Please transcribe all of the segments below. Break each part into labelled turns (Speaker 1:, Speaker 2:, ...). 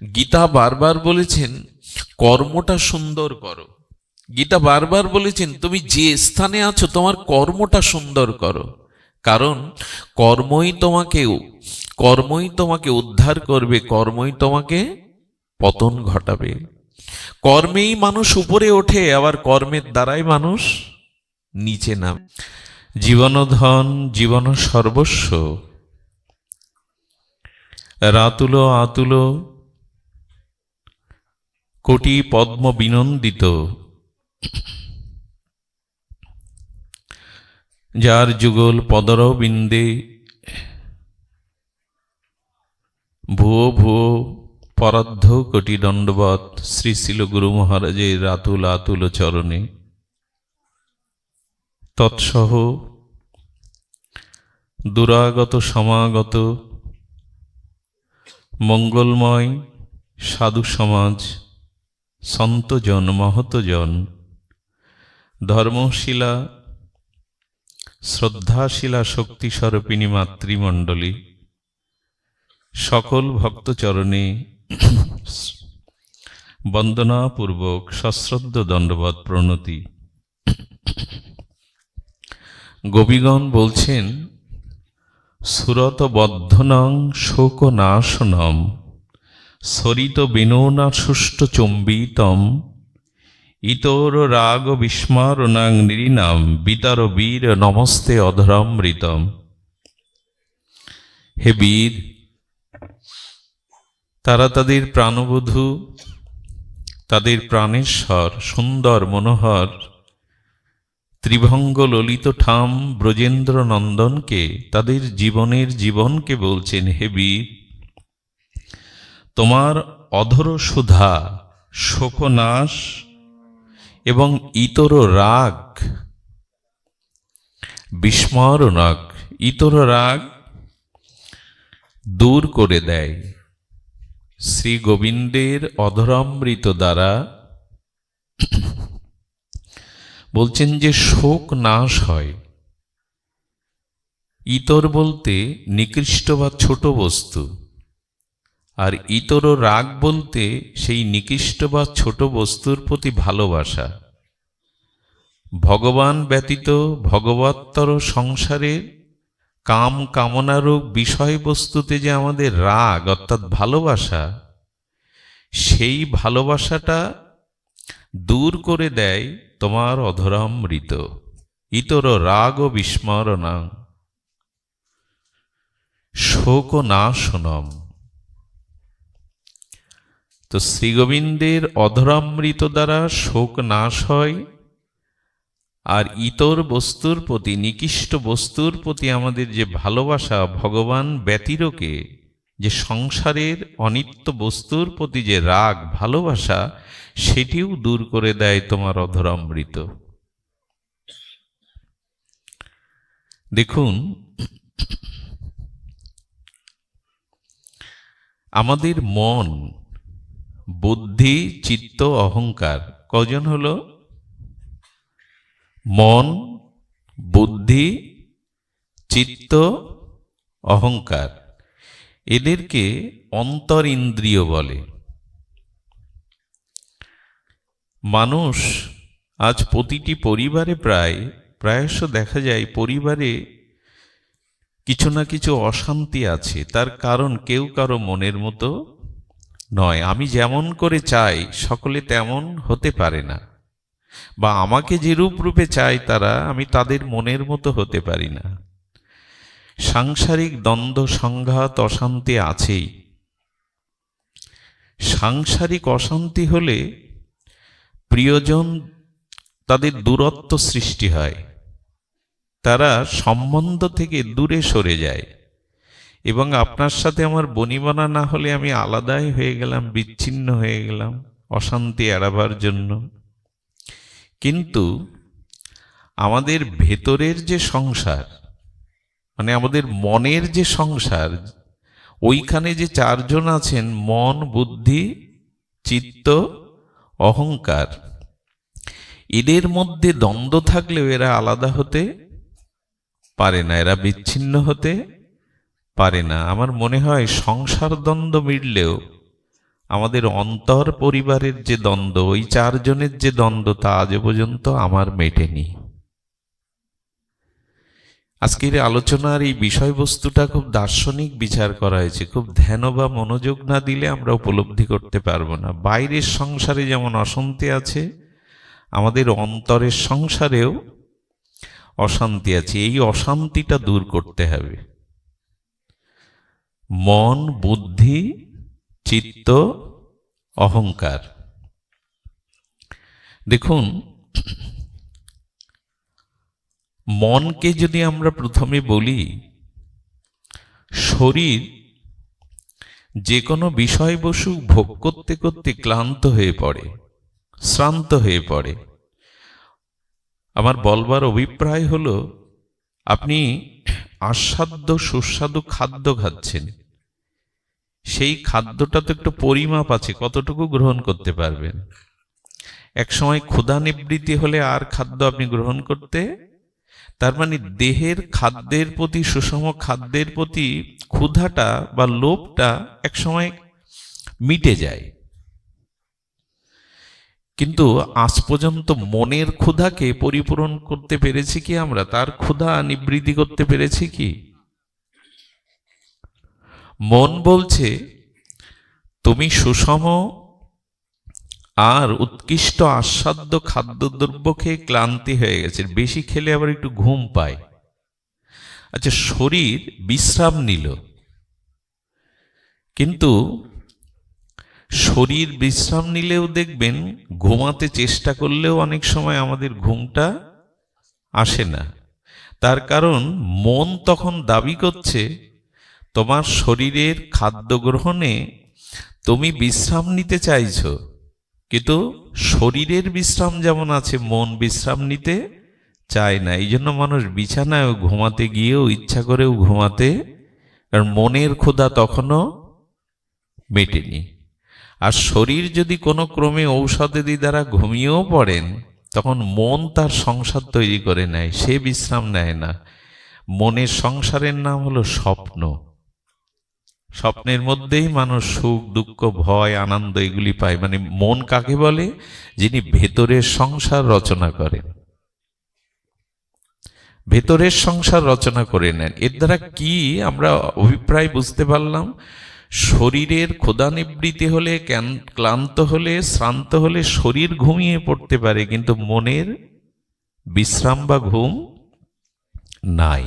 Speaker 1: গীতা বারবার বলেছেন কর্মটা সুন্দর করো। গীতা বারবার বলেছেন তুমি যে স্থানে আছো তোমার কর্মটা সুন্দর করো, কারণ কর্মই তোমাকে উদ্ধার করবে, কর্মই তোমাকে পতন ঘটাবে। কর্মেই মানুষ উপরে ওঠে, আবার কর্মের দ্বারাই মানুষ নিচে নামে। জীবন ধন জীবন সর্বস্ব, রাতুল আতুল কোটি পদ্ম বিনন্দিত, যার যুগল পদর বিন্দে ভুয়ো ভুয়ো পরাদ্ধ কোটি দণ্ডবৎ। শ্রী শিল গুরু মহারাজের রাতুল আতুল চরণে তৎসহ দুরাগত সমাগত মঙ্গলময় সাধু সমাজ, সন্তজন মহতজন, ধর্মশীলা শ্রদ্ধাশীলা শক্তিস্বরূপিণী মাতৃমণ্ডলী, সকল ভক্তচরণে বন্দনাপূর্বক সশ্রদ্ধ দণ্ডবৎ প্রণতি। গোপীগণ বলছেন সুরত বদ্ধনং শোকনাশনম সরিত বিনোনা সুষ্ট চম্বিতম ইতর রাগ বিস্মারণাং নৃণাম বিতার বীর নমস্তে অধরামৃতম। হে বীর, তারা তাদের প্রাণবধূ, তাদের প্রাণেশ্বর সুন্দর মনোহর ত্রিভঙ্গ ললিত ঠাম ব্রজেন্দ্র নন্দনকে, তাদের জীবনকে বলছেন, হে বীর, তোমার অধর সুধা শোকনাশ এবং ইতর রাগ বিস্মরণক, ইতর রাগ দূর করে দেয় শ্রী গোবিন্দের অধরামৃত দ্বারা। বলছেন যে শোক নাশ হয়। ইতর বলতে নিকৃষ্ট বা ছোট বস্তু, আর ইতর রাগ বলতে সেই নিকৃষ্ট বা ছোট বস্তুর প্রতি ভালোবাসা। ভগবান ব্যতীত ভগবত্তর সংসারের কাম কামনারূপ বিষয়বস্তুতে যে আমাদের রাগ অর্থাৎ ভালোবাসা, সেই ভালোবাসাটা দূর করে দেয় তোমার অধরামৃত। ইতর রাগ বিস্মরণাং শোকনাশনম। তো শ্রীগোবিন্দের অধরামৃত দ্বারা শোক নাশ হয়, আর ইতর বস্তুর প্রতি, নিকৃষ্ট বস্তুর প্রতি আমাদের যে ভালোবাসা, ভগবান ব্যতিরেকে যে সংসারের অনিত্য বস্তুর প্রতি যে রাগ ভালোবাসা, সেটিও দূর করে দেয় তোমার অধরামৃত। দেখুন, আমাদের মন, বুদ্ধি, চিত্ত, অহংকার কজন হলো? মন, বুদ্ধি, চিত্ত, অহংকার। এদেরকে অন্তর ইন্দ্রিয় বলে। মানুষ আজ প্রতিটি পরিবারে প্রায়শ দেখা যায় পরিবারে কিছু না কিছু অশান্তি আছে। তার কারণ কেউ কারো মনের মতো নয়। আমি যেমন করে চাই সকলে তেমন হতে পারে না, বা আমাকে যে রূপে চাই তারা, আমি তাদের মনের মতো হতে পারি না। সাংসারিক দ্বন্দ্ব সংঘাত অশান্তি আছেই। সাংসারিক অশান্তি হলে প্রিয়জন তাদের দূরত্ব সৃষ্টি হয়, তারা সম্বন্ধ থেকে দূরে সরে যায়, এবং আপনার সাথে আমার বনিবনা না হলে আমি আলাদাই হয়ে গেলাম, বিচ্ছিন্ন হয়ে গেলাম অশান্তি এড়াবার জন্য। কিন্তু আমাদের ভেতরের যে সংসার, মানে আমাদের মনের যে সংসার, ওইখানে যে চারজন আছেন, মন, বুদ্ধি, চিত্ত, অহংকার, এদের মধ্যে দ্বন্দ্ব থাকলেও এরা আলাদা হতে পারে না, এরা বিচ্ছিন্ন হতে পারে না। আমার মনে হয় সংসার দ্বন্দ্ব মিটলেও আমাদের অন্তর পরিবারের যে দ্বন্দ্ব, ওই চারজনের যে দ্বন্দ্ব, তা আজ পর্যন্ত আমার মেটেনি। আজকের আলোচনার এই বিষয়বস্তুটা খুব দার্শনিক বিচার করা হয়েছে। খুব ধ্যান বা মনোযোগ না দিলে আমরা উপলব্ধি করতে পারবো না। বাইরের সংসারে যেমন অশান্তি আছে, আমাদের অন্তরের সংসারেও অশান্তি আছে। এই অশান্তিটা দূর করতে হবে। মন, বুদ্ধি, চিত্ত, অহংকার। দেখুন, মনকে যদি আমরা প্রথমে বলি, শরীর যে কোনো বিষয়বস্তু ভোগ করতে করতে ক্লান্ত হয়ে পড়ে, শ্রান্ত হয়ে পড়ে। আমার বলবার অভিপ্রায় হলো, আপনি আস্বাদ্য সুস্বাদু খাদ্য খাচ্ছেন, সেই খাদ্যটা তো একটু পরিমাপ আছে, কতটুকু গ্রহণ করতে পারবেন। এক সময় ক্ষুধা নিবৃত্তি হলে আর খাদ্য আপনি গ্রহণ করতে, তার মানে দেহের খাদ্যের প্রতি, সুষম খাদ্যের প্রতি ক্ষুধাটা বা লোভটা এক সময় মিটে যায়। কিন্তু আজ পর্যন্ত মনের ক্ষুধাকে পরিপূরণ করতে পেরেছি কি আমরা? তার ক্ষুধা নিবৃত্তি করতে পেরেছি কি? মন বলছে, তুমি সুষম আর উৎকৃষ্ট আস্বাদ্য খাদ্যদ্রব্য খেয়ে ক্লান্তি হয়ে গেছে, বেশি খেলে আবার একটু ঘুম পায়। আচ্ছা, শরীর বিশ্রাম নিল, কিন্তু শরীর বিশ্রাম নিলেও দেখবেন ঘুমাতে চেষ্টা করলেও অনেক সময় আমাদের ঘুমটা আসে না। তার কারণ মন তখন দাবি করছে, তোমার শরীরের খাদ্য গ্রহণে তুমি বিশ্রাম নিতে চাইছো, কিন্তু শরীরের বিশ্রাম যেমন আছে, মন বিশ্রাম নিতে চায় না। এই জন্য মানুষ বিছানায় ঘুমাতে গিয়েও ইচ্ছা করেও ঘুমাতে, কারণ মনের ক্ষুধা তখনও মেটেনি। আর শরীর যদি কোনো ক্রমে ঔষধাদি দ্বারা ঘুমিয়েও পড়েন, তখন মন তার সংসার তৈরি করে নেয়, সে বিশ্রাম নেয় না। মনের সংসারের নাম হলো স্বপ্ন। স্বপ্নের মধ্যেই মানুষ সুখ, দুঃখ, ভয়, আনন্দ এগুলি পায়। মানে মন কাকে বলে? যিনি ভেতরের সংসার রচনা করেন, ভেতরের সংসার রচনা করে নেন। এর দ্বারা কি আমরা অভিপ্রায় বুঝতে পারলাম? শরীরের ক্ষুধা নিবৃত্তি হলে, ক্লান্ত হলে, শ্রান্ত হলে শরীর ঘুমিয়ে পড়তে পারে, কিন্তু মনের বিশ্রাম বা ঘুম নাই।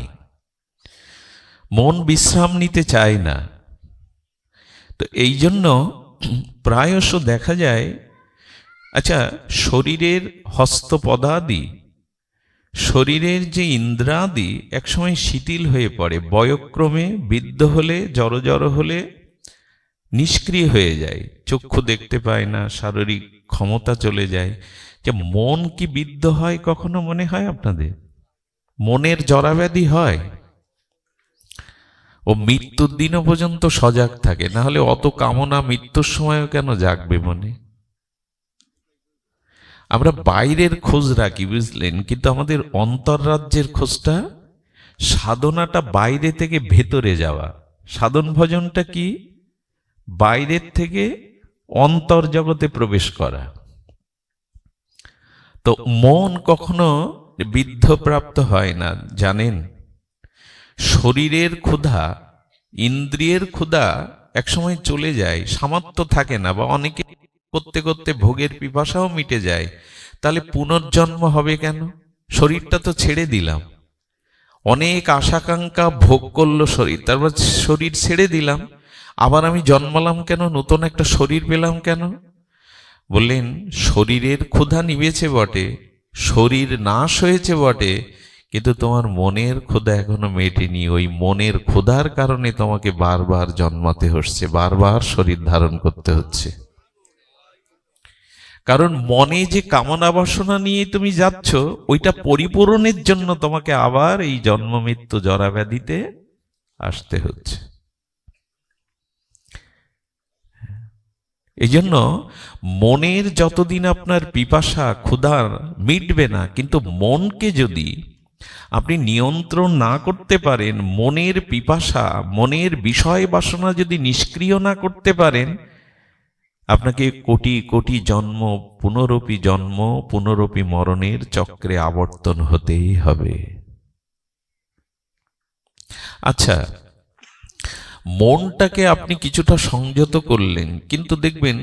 Speaker 1: মন বিশ্রাম নিতে চায় না। তো এই জন্য প্রায়শ দেখা যায়, আচ্ছা, শরীরের হস্তপদাদি, শরীরের যে ইন্দ্রাদি একসময় শিথিল হয়ে পড়ে, বয়ক্রমে বৃদ্ধ হলে, জড় জড় হলে নিষ্ক্রিয় হয়ে যায়, চক্ষু দেখতে পায় না, শারীরিক ক্ষমতা চলে যায়। যে মন কি বৃদ্ধ হয় কখনো মনে হয় আপনাদের? মনের জরাব্যাধি হয়? ও মৃত্যুর দিনও পর্যন্ত সজাগ থাকে, না হলে অত কামনা মৃত্যুর সময়ও কেন জাগবে মনে? আমরা বাইরের খোঁজ রাখি, বুঝলেন, কিন্তু আমাদের অন্তর্রাজ্যের খোঁজটা, সাধনাটা বাইরে থেকে ভেতরে যাওয়া। সাধন ভজনটা কি? বাইরের থেকে অন্তর জগতে প্রবেশ করা। তো মন কখনো বৃদ্ধপ্রাপ্ত হয় না, জানেন। শরীরের ক্ষুধা, ইন্দ্রিয়ের ক্ষুধা একসময় চলে যায়, সামর্থ্য থাকে না, বা অনেকে করতে করতে ভোগের পিপাসাও মিটে যায়। তাহলে পুনর্জন্ম হবে কেন? শরীরটা তো ছেড়ে দিলাম, অনেক আশাকাঙ্ক্ষা ভোগ করলো শরীর, তারপর শরীর ছেড়ে দিলাম, আবার আমি জন্মালাম কেন? নতুন একটা শরীর পেলাম কেন? বললেন, শরীরের ক্ষুধা নিবেছে বটে, শরীর নাশ হয়েছে বটে, কিন্তু তোমার মনের ক্ষুধা এখনো মেটেনি। ওই মনের ক্ষুধার কারণে তোমাকে বারবার জন্মাতে হচ্ছে, বারবার শরীর ধারণ করতে হচ্ছে। কারণ মনে যে কামনা বাসনা নিয়ে তুমি যাচ্ছ, ওইটা পরিপূরণের জন্য তোমাকে আবার এই জন্ম মৃত্যু জরা ব্যাধিতে আসতে হচ্ছে। এই জন্য মনের যতদিন আপনার পিপাসা, ক্ষুধার মিটবে না। কিন্তু মনকে যদি আপনি নিয়ন্ত্রণ না করতে পারেন, মনের পিপাসা, মনের বিষয় বাসনা যদি নিষ্ক্রিয় না করতে পারেন, আপনাকে কোটি কোটি জন্ম, পুনরপি জন্ম, পুনরপি মরণের চক্রে আবর্তন হতেই হবে। আচ্ছা, মনটাকে আপনি কিছুটা সংযত করলেন, কিন্তু দেখবেন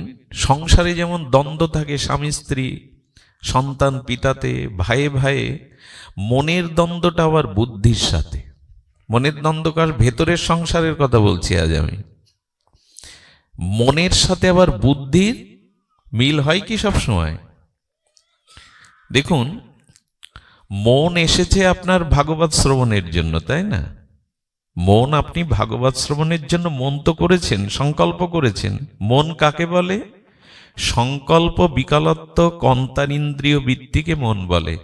Speaker 1: সংসারে যেমন দ্বন্দ্ব থাকে, স্বামী স্ত্রী, সন্তান পিতাতে, ভাইয়ে ভাইয়ে, মনের দ্বন্দ্বটা আবার বুদ্ধির সাথে। মনের দ্বন্দ্বকার ভেতরের সংসারের কথা বলছি আজ আমি। মনের সাথে আবার বুদ্ধির মিল হয় কি সব সময়? দেখুন, মন এসেছে আপনার ভাগবত শ্রবণের জন্য, তাই না? মন, আপনি ভাগবত শ্রবণের জন্য মন তো করেছেন, সংকল্প করেছেন। মন কাকে বলে? সংকল্প বিকলত্ব কন্তারিন্দ্রিয় বৃত্তিকে মন বলে।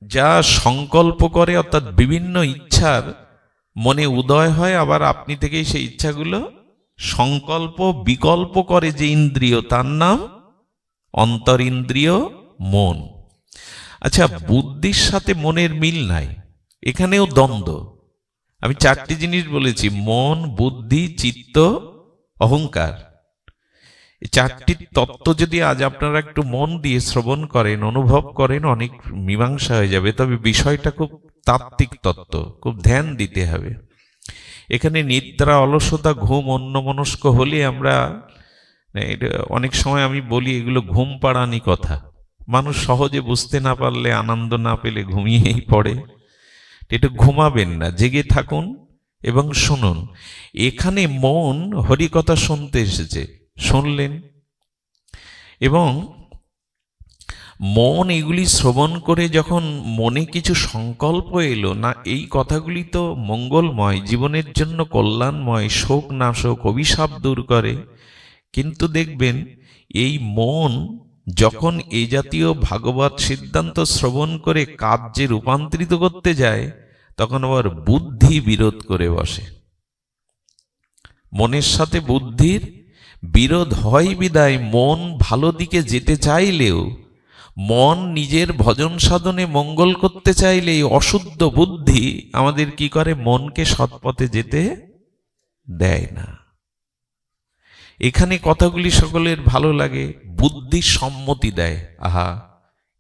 Speaker 1: যা সংকল্প করে, অর্থাৎ বিভিন্ন ইচ্ছার মনে উদয় হয়, আবার আপনি থেকেই সেই ইচ্ছাগুলো সংকল্প বিকল্প করে যে ইন্দ্রিয়, তার নাম অন্তরিন্দ্রিয় মন। আচ্ছা, বুদ্ধির সাথে মনের মিল নাই, এখানেও দ্বন্দ্ব। আমি চারটি জিনিস বলেছি: মন, বুদ্ধি, চিত্ত, অহংকার। এই চারটি তত্ত্ব যদি আজ আপনারা একটু মন দিয়ে শ্রবণ করেন, অনুভব করেন, অনেক মীমাংসা হয়ে যাবে। তবে বিষয়টা খুব তাত্ত্বিক তত্ত্ব, খুব ধ্যান দিতে হবে। এখানে নিদ্রা, অলসতা, ঘুম, অন্যমনস্ক হলে আমরা, অনেক সময় আমি বলি এগুলো ঘুম পাড়ানি কথা। মানুষ সহজে বুঝতে না পারলে, আনন্দ না পেলে ঘুমিয়েই পড়ে। এটা ঘুমাবেন না, জেগে থাকুন এবং শুনুন। এখানে মন হরিকথা শুনতে এসেছে, শুনলেন, এবং মন এগুলি শ্রবণ করে যখন মনে কিছু সংকল্প এলো না, এই কথাগুলি তো মঙ্গলময়, জীবনের জন্য কল্যাণময়, শোক নাশক, অভিশাপ দূর করে। কিন্তু দেখবেন, এই মন যখন এই জাতীয় ভাগবত সিদ্ধান্ত শ্রবণ করে কার্যে রূপান্তরিত করতে যায়, তখন আবার বুদ্ধি বিরোধ করে বসে। মনের সাথে বুদ্ধির বিরোধ হয় বিদায় মন ভালো দিকে যেতে চাইলেও, মন নিজের ভজন সাধনে মঙ্গল করতে চাইলে, এই অশুদ্ধ বুদ্ধি আমাদের কি করে? মনকে সৎপথে যেতে দেয় না। এখানে কথাগুলি সকলের ভালো লাগে, বুদ্ধি সম্মতি দেয়। আহা,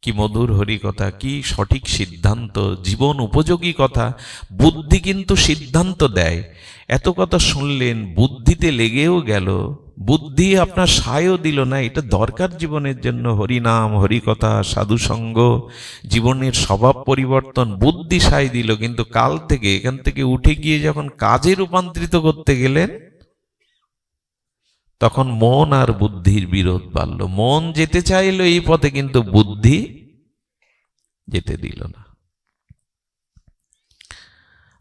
Speaker 1: কি মধুর হরি কথা, কি সঠিক সিদ্ধান্ত, জীবন উপযোগী কথা। বুদ্ধি কিন্তু সিদ্ধান্ত দেয়। এত কথা শুনলেন, বুদ্ধিতে লেগেও গেল, বুদ্ধি আপনার সায়ও দিল না। এটা দরকার জীবনের জন্য, হরিনাম, হরিকথা, সাধুসঙ্গ, জীবনের স্বভাব পরিবর্তন, বুদ্ধি সায় দিল। কিন্তু কাল থেকে, এখান থেকে উঠে গিয়ে যখন কাজে রূপান্তরিত করতে গেলেন, তখন মন আর বুদ্ধির বিরোধ বাড়ল। মন যেতে চাইল এই পথে, কিন্তু বুদ্ধি যেতে দিল না।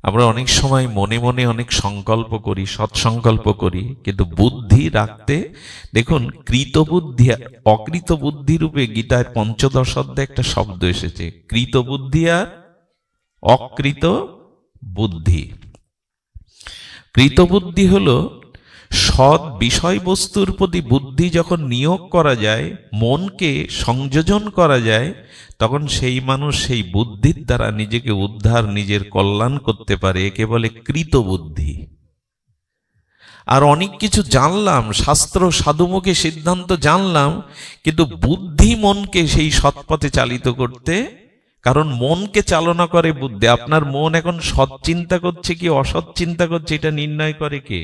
Speaker 1: আমরা অনেক সময় মনে মনে অনেক সংকল্প করি, সৎসংকল্প করি, কিন্তু বুদ্ধি রাখতে, দেখুন, কৃত বুদ্ধি অকৃত বুদ্ধি রূপে গীতার ৫ম অধ্যায়ে একটা শব্দ এসেছে, কৃত বুদ্ধি আর অকৃত বুদ্ধি। কৃত বুদ্ধি হলো সৎ বিষয়বস্তুর প্রতি বুদ্ধি যখন নিয়োগ করা যায়, মনকে সংযোজন করা যায়, তখন সেই মানুষ সেই বুদ্ধির দ্বারা নিজেকে উদ্ধার, নিজের কল্যাণ করতে পারে। একে বলে কৃত বুদ্ধি। আর অনেক কিছু জানলাম, শাস্ত্র সাধুমুখে সিদ্ধান্ত জানলাম, কিন্তু বুদ্ধি মনকে সেই সৎপথে চালিত করতে, কারণ মনকে চালনা করে বুদ্ধি। আপনার মন এখন সৎ চিন্তা করছে কি অসৎ চিন্তা করছে, এটা নির্ণয় করে কে?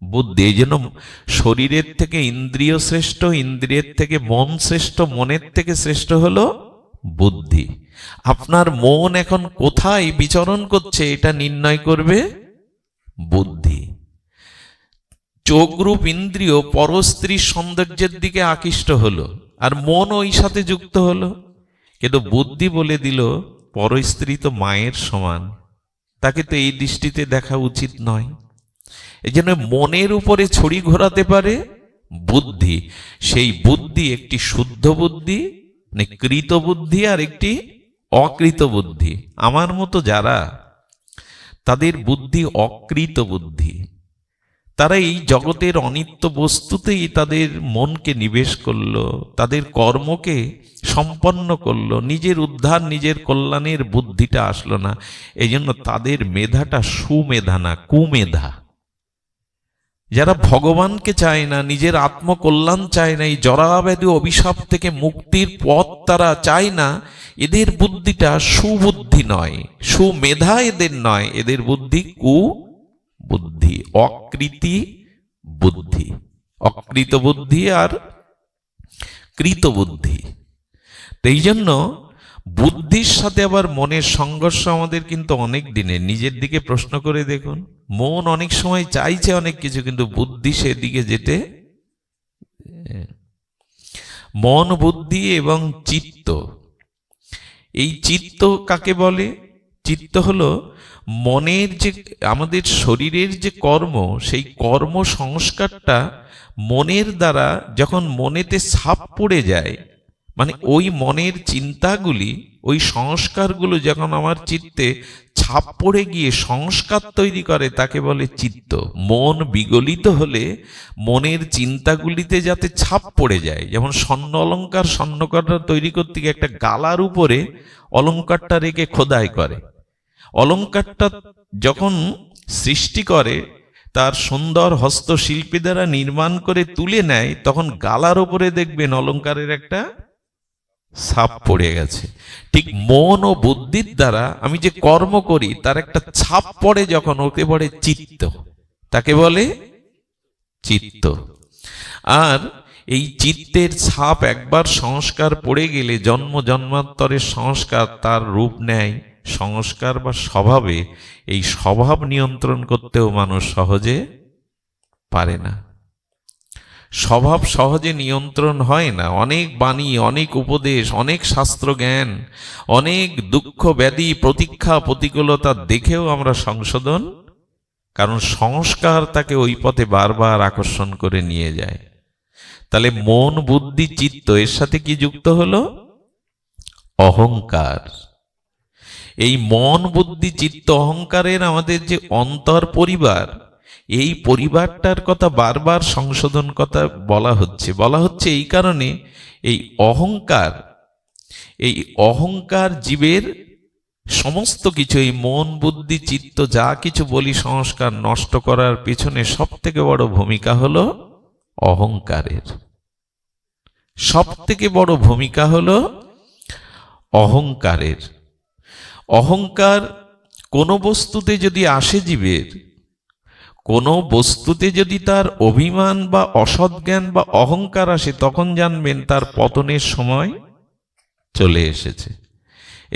Speaker 1: বুদ্ধি। এই জন্য শরীরের থেকে ইন্দ্রিয় শ্রেষ্ঠ, ইন্দ্রিয়ের থেকে মন শ্রেষ্ঠ, মনের থেকে শ্রেষ্ঠ হলো বুদ্ধি। আপনার মন এখন কোথায় বিচরণ করছে, এটা নির্ণয় করবে বুদ্ধি। চোখরূপ ইন্দ্রিয় পরস্ত্রীর সৌন্দর্যের দিকে আকৃষ্ট হলো, আর মন ওই সাথে যুক্ত হলো। কিন্তু বুদ্ধি বলে দিল, পরস্ত্রী তো মায়ের সমান, তাকে তো এই দৃষ্টিতে দেখা উচিত নয়। এই জন্য মনের উপরে ছড়ি ঘোরাতে পারে বুদ্ধি। সেই বুদ্ধি একটি শুদ্ধ বুদ্ধি, মানে কৃত বুদ্ধি, আর একটি অকৃত বুদ্ধি। আমার মতো যারা, তাদের বুদ্ধি অকৃত বুদ্ধি, তারা এই জগতের অনিত্য বস্তুতেই তাদের মনকে নিবেশ করলো, তাদের কর্মকে সম্পন্ন করলো, নিজের উদ্ধার, নিজের কল্যাণের বুদ্ধিটা আসলো না। এই জন্য তাদের মেধাটা সুমেধা না, কুমেধা। যারা ভগবানকে চায় না, নিজের আত্মকল্যাণ চায় না, এই জরাব্যাধি অভিশাপ থেকে মুক্তির পথ তারা চায় না, এদের বুদ্ধিটা সুবুদ্ধি নয়, সুমেধা এদের নয়, এদের বুদ্ধি কুবুদ্ধি, অকৃতি বুদ্ধি, অকৃত বুদ্ধি আর কৃত বুদ্ধি। এই জন্য বুদ্ধির সাথে আবার মনের সংঘর্ষ আমাদের কিন্তু অনেক দিনের। নিজের দিকে প্রশ্ন করে দেখুন, মন অনেক সময় চাইছে অনেক কিছু, কিন্তু বুদ্ধি সেদিকে যেতে, মন বুদ্ধি এবং চিত্ত, এই চিত্ত কাকে বলে? চিত্ত হলো মনের যে, আমাদের শরীরের যে কর্ম, সেই কর্ম সংস্কারটা মনের দ্বারা যখন মনেতে ছাপ পড়ে যায়, মানে ওই মনের চিন্তাগুলি, ওই সংস্কারগুলো যখন আমার চিত্তে ছাপ পড়ে গিয়ে সংস্কার তৈরি করে, তাকে বলে চিত্ত। মন বিগলিত হলে মনের চিন্তাগুলিতে যাতে ছাপ পড়ে যায়, যেমন স্বর্ণ অলঙ্কার, স্বর্ণকারটা তৈরি করতে গিয়ে একটা গালার উপরে অলঙ্কারটা রেখে খোদাই করে, অলঙ্কারটা যখন সৃষ্টি করে তার সুন্দর হস্তশিল্পী দ্বারা নির্মাণ করে তুলে নেয়, তখন গালার উপরে দেখবেন অলঙ্কারের একটা ছাপ পড়ে গেছে। ঠিক মন ও বুদ্ধির দ্বারা আমি যে কর্ম করি তার একটা ছাপ পড়ে যখন, ওকে বলে চিত্ত, তাকে বলে চিত্ত। আর এই চিত্তের ছাপ একবার সংস্কার পড়ে গেলে জন্ম জন্মান্তরের সংস্কার তার রূপ নেয় সংস্কার বা স্বভাবে। এই স্বভাব নিয়ন্ত্রণ করতেও মানুষ সহজে পারে না, স্বভাব সহজে নিয়ন্ত্রণ হয় না। অনেক বাণী, অনেক উপদেশ, অনেক শাস্ত্র জ্ঞান, অনেক দুঃখ ব্যাধি প্রতীক্ষা প্রতিকূলতা দেখেও আমরা সংশোধন, কারণ সংস্কার তাকে ওই পথে বারবার আকর্ষণ করে নিয়ে যায়। তাহলে মন বুদ্ধি চিত্ত, এর সাথে কি যুক্ত হলো? অহংকার। এই মন বুদ্ধি চিত্ত অহংকারের আমাদের যে অন্তর পরিবার, এই পরিবারটার কথা বারবার সংশোধন কথা বলা হচ্ছে এই কারণে, এই অহংকার জীবের সমস্ত কিছু, এই মন বুদ্ধি চিত্ত যা কিছু বলি সংস্কার নষ্ট করার পিছনে সব থেকে বড় ভূমিকা হলো অহংকারের। সব থেকে বড় ভূমিকা হলো অহংকারের। অহংকার কোনো বস্তুতে যদি আসে জীবের, কোনো বস্তুতে যদি তার অভিমান বা অসৎজ্ঞান বা অহংকার আসে, তখন জানবেন তার পতনের সময় চলে এসেছে।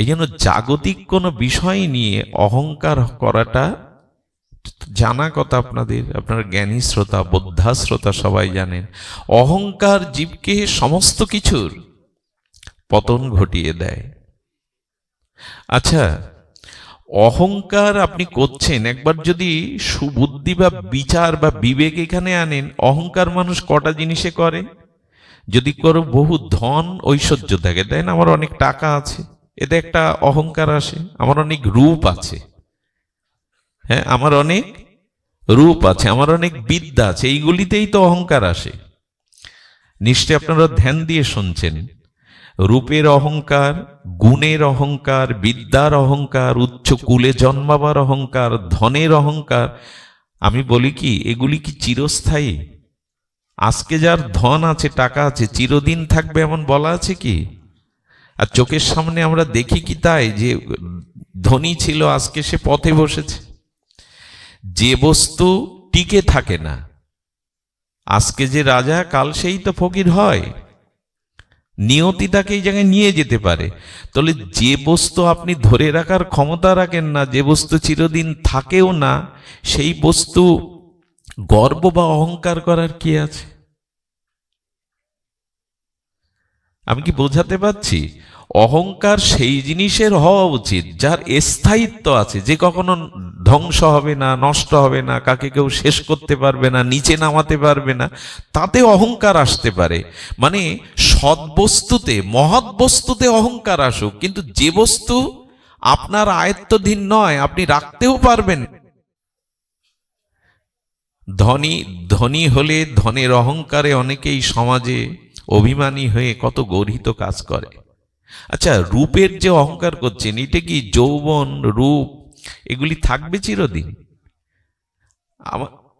Speaker 1: এই জন্য জাগতিক কোনো বিষয় নিয়ে অহংকার করাটা জানা কথা আপনাদের, আপনারা জ্ঞানী শ্রোতা, বোদ্ধা শ্রোতা সবাই জানেন, অহংকার জীবকে সমস্ত কিছুর পতন ঘটিয়ে দেয়। আচ্ছা, অহংকার আপনি করছেন, একবার যদি সুবুদ্ধি বা বিচার বা বিবেক এখানে আনেন, অহংকার মানুষ কটা জিনিসে করে। যদি করো বহু ধন ঐশ্বর্য থাকে, তাই না, আমার অনেক টাকা আছে, এতে একটা অহংকার আসে। আমার অনেক রূপ আছে, হ্যাঁ, আমার অনেক রূপ আছে, আমার অনেক বিদ্যা আছে, এইগুলিতেই তো অহংকার আসে। নিশ্চয় আপনারা ধ্যান দিয়ে শুনছেন, রূপের অহংকার, গুণের অহংকার, বিদ্যার অহংকার, উচ্চ কুলে জন্মাবার অহংকার, ধনের অহংকার। আমি বলি কি, এগুলি কি চিরস্থায়ী? আজকে যার ধন আছে, টাকা আছে, চিরদিন থাকবে এমন বলা আছে কি? আর চোখের সামনে আমরা দেখি কি তাই, যে ধনী ছিল আজকে সে পথে বসেছে? যে বস্তু টিকে থাকে না, আজকে যে রাজা কাল সেই তো ফকির হয়। নিয়তি তাকে এই জায়গায় নিয়ে যেতে পারে। তাহলে যে বস্তু আপনি ধরে রাখার ক্ষমতা রাখেন না, যে বস্তু চিরদিন থাকেও না, সেই বস্তু গর্ব বা অহংকার করার কি আছে? আমি কি বোঝাতে পারছি? অহংকার সেই জিনিসের হওয়া উচিত যার স্থায়িত্ব আছে, যে কখনো ধ্বংস হবে না, নষ্ট হবে না, কাকে কেউ শেষ করতে পারবে না, নিচে নামাতে পারবে না, তাতে অহংকার আসতে পারে। মানে সদ্বস্তুতে, মহৎ বস্তুতে অহংকার আসুক, কিন্তু যে বস্তু আপনার আয়ত্তাধীন নয়, আপনি রাখতেও পারবেন। ধনী হলে ধনের অহংকারে অনেকেই সমাজে অভিমানী হয়ে কত গর্হিত কাজ করে। আচ্ছা, রূপের যে অহংকার করছেন, এটা কি যৌবন, রূপ এগুলি থাকবে চিরদিন?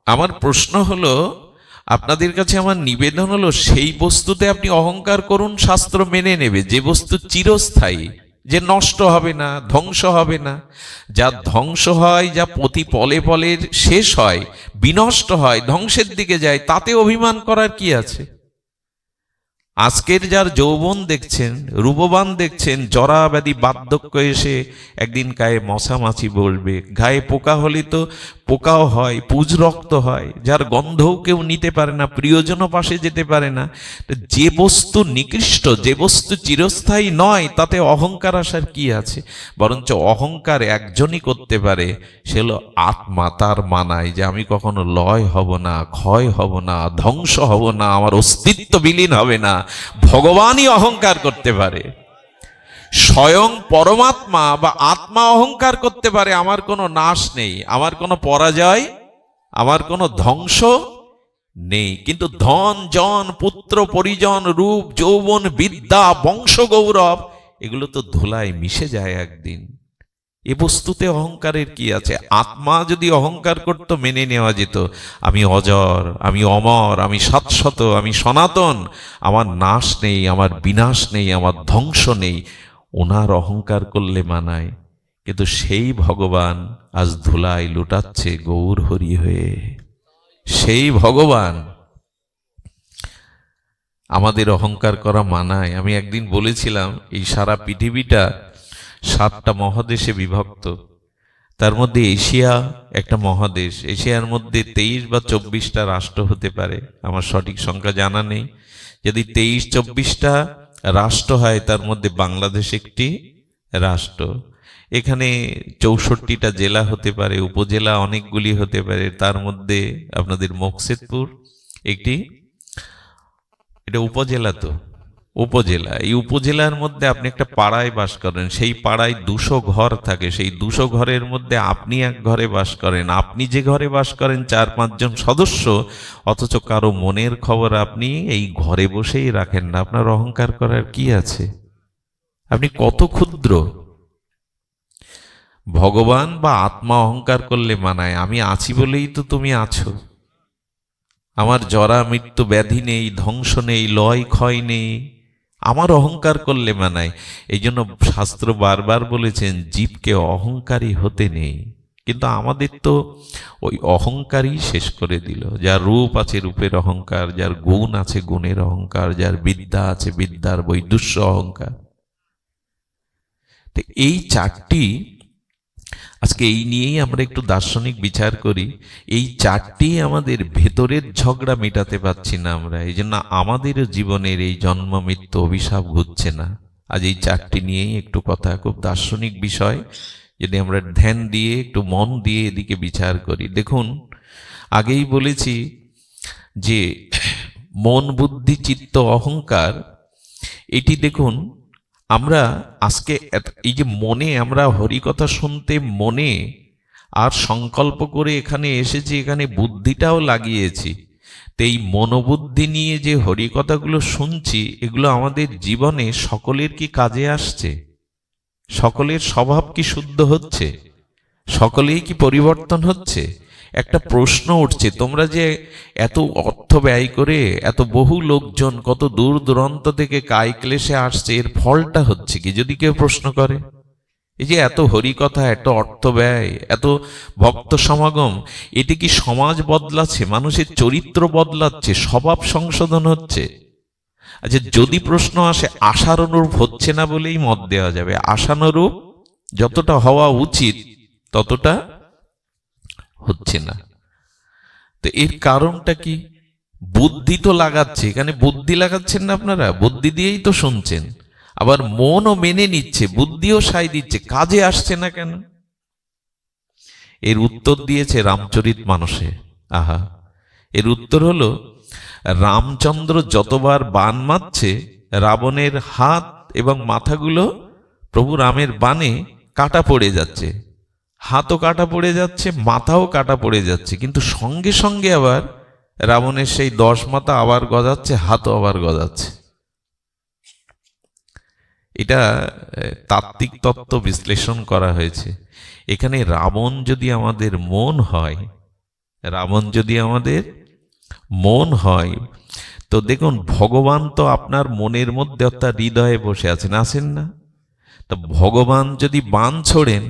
Speaker 1: আমার প্রশ্ন হলো, আপনাদের কাছে আমার নিবেদন হলো, সেই বস্তুতে আপনি অহংকার করুন, শাস্ত্র মেনে নেবে। যে বস্তু চিরস্থায়ী, যে নষ্ট হবে না, ধ্বংস হবে না, যা ধ্বংস হয়, যা প্রতি পলে পলে শেষ হয়, বিনষ্ট হয়, ধ্বংসের দিকে যায়, তাতে অভিমান করার কি আছে? আজকের যার যৌবন দেখছেন, রূপবান দেখছেন, জরা ব্যাধি বার্ধক্য এসে একদিন গায়ে মশা মাছি বলবে, গায়ে পোকা হলে তো পোকাও হয়, পুজ রক্ত হয়, যার গন্ধও কেউ নিতে পারে না, প্রিয়জনও পাশে যেতে পারে না। তো যে বস্তু নিকৃষ্ট, যে বস্তু চিরস্থায়ী নয়, তাতে অহংকার আসার কি আছে? বরঞ্চ অহংকার একজনই করতে পারে, সে হলো আত্মা। তার মানায় যে আমি কখনো লয় হব না, ক্ষয় হব না, ধ্বংস হব না, আমার অস্তিত্ব বিলীন হবে না। ভগবানই অহংকার করতে পারে। স্বয়ং পরমাত্মা বা আত্মা অহংকার করতে পারে, আমার কোনো নাশ নেই, আমার কোনো পরাজয়, আমার কোনো ধ্বংস নেই। কিন্তু ধন জন, পুত্র পরিজন, রূপ যৌবন, বিদ্যা, বংশ গৌরব, এগুলো তো ধুলায় মিশে যায় একদিন। এ বস্তুতে অহংকারের কি আছে? আত্মা যদি অহংকার করত, মেনে নেওয়া যেত। আমি অজর, আমি অমর, আমি শাশ্বত, আমি সনাতন, আমার নাশ নেই, আমার বিনাশ নেই, আমার ধ্বংস নেই। ওনার অহংকার করলে মানায়। কিন্তু সেই ভগবান আজ ধুলায় লুটাচ্ছে গৌর হরি হয়ে। সেই ভগবান আমাদের অহংকার করা মানায়। আমি একদিন বলেছিলাম, এই সারা পৃথিবীটা 7টা মহাদেশে বিভক্ত। তার মধ্যে এশিয়া একটা মহাদেশ। এশিয়ার মধ্যে 23 বা 24টা রাষ্ট্র হতে পারে, আমার সঠিক সংখ্যা জানা নেই। যদি 23-24টা রাষ্ট্র হয়, তার মধ্যে বাংলাদেশ একটি রাষ্ট্র। এখানে 64টা জেলা হতে পারে, উপজেলা অনেকগুলি হতে পারে। তার মধ্যে আপনাদের মকসেদপুর একটি, এটা উপজেলা। তো উপজেলা, এই উপজেলার মধ্যে আপনি একটা পাড়ায় বাস করেন, সেই পাড়ায় 200 ঘর থাকে, সেই 200 ঘরের মধ্যে আপনি এক ঘরে বাস করেন। আপনি যে ঘরে বাস করেন 4-5 জন সদস্য, অথচ কারো মনের খবর আপনি এই ঘরে বসেই রাখেন না। আপনার অহংকার করার কি আছে? আপনি কত ক্ষুদ্র! ভগবান বা আত্মা অহংকার করলে মানায়, আমি আছি বলেই তো তুমি আছো। আমার জরা মৃত্যু ব্যাধি নেই, ধ্বংস নেই, লয় ক্ষয় নেই, আমার অহংকার করলে মানায়। এই জন্য শাস্ত্র বারবার বলেছেন, জীবকে অহংকারী হতে নেই। কিন্তু আমাদের তো ওই অহংকারই শেষ করে দিল। যার রূপ আছে রূপের অহংকার, যার গুণ আছে গুণের অহংকার, যার বিদ্যা আছে বিদ্যার বৈদুষ্য অহংকার। তো এই চারটি, আজকে এই নিয়েই আমরা একটু দার্শনিক বিচার করি। এই চারটি আমাদের ভেতরের ঝগড়া মেটাতে পারছি না আমরা, এই জন্য আমাদেরও জীবনের এই জন্ম মৃত্যু অভিশাপ ঘুরছে না। আজ এই চারটি নিয়েই একটু কথা, খুব দার্শনিক বিষয়। যদি আমরা ধ্যান দিয়ে একটু মন দিয়ে এদিকে বিচার করি, দেখুন, আগেই বলেছি যে মন, বুদ্ধি, চিত্ত, অহংকার, এটি দেখুন, আমরা আজকে এই যে মনে, আমরা হরিকথা শুনতে মনে আর সংকল্প করে এখানে এসেছি, এখানে বুদ্ধিটাও লাগিয়েছি। তো এই মনোবুদ্ধি নিয়ে যে হরিকথাগুলো শুনছি, এগুলো আমাদের জীবনে সকলের কি কাজে আসছে? সকলের স্বভাব কি শুদ্ধ হচ্ছে? সকলেই কি পরিবর্তন হচ্ছে? একটা প্রশ্ন উঠছে, তোমরা যে এত অর্থ ব্যয় করে, এত বহু লোকজন কত দূর দূরান্ত থেকে কায় ক্লেশে আসছে, এর ফলটা হচ্ছে কি? যদি কেউ প্রশ্ন করে, এই যে এত হরিকথা, এত অর্থ ব্যয়, এত ভক্ত সমাগম, এটি কি সমাজ বদলাচ্ছে, মানুষের চরিত্র বদলাচ্ছে, স্বভাব সংশোধন হচ্ছে? আচ্ছা, যদি প্রশ্ন আসে, আশানুরূপ হচ্ছে না বলেই মত দেওয়া যাবে। আশানুরূপ যতটা হওয়া উচিত ততটা হচ্ছে না। তো এর কারণটা কি? বুদ্ধি তো লাগাচ্ছে, এখানে বুদ্ধি লাগাচ্ছেন না আপনারা, বুদ্ধি দিয়েই তো শুনছেন। আবার মনও মেনে নিচ্ছে, বুদ্ধিও সায় দিচ্ছে, কাজে আসছে না কেন? এর উত্তর দিয়েছে রামচরিতমানসে। আহা, এর উত্তর হলো, রামচন্দ্র যতবার বাণ মারছে, রাবণের হাত এবং মাথাগুলো প্রভু রামের বাণে কাটা পড়ে যাচ্ছে, হাতও কাটা পড়ে যাচ্ছে, মাথাও কাটা পড়ে যাচ্ছে, কিন্তু সঙ্গে সঙ্গে আবার রাবণের সেই 10 মাথা আবার গজাচ্ছে, হাতও আবার গজাচ্ছে। এটা তাত্ত্বিক তত্ত্ব বিশ্লেষণ করা হয়েছে। এখানে রাবণ যদি আমাদের মন হয়, রাবণ যদি আমাদের মন হয়, তো দেখুন ভগবান তো আপনার মনের মধ্যে অর্থাৎ হৃদয়ে বসে আছেন না? তো ভগবান যদি বাণ ছোড়েন,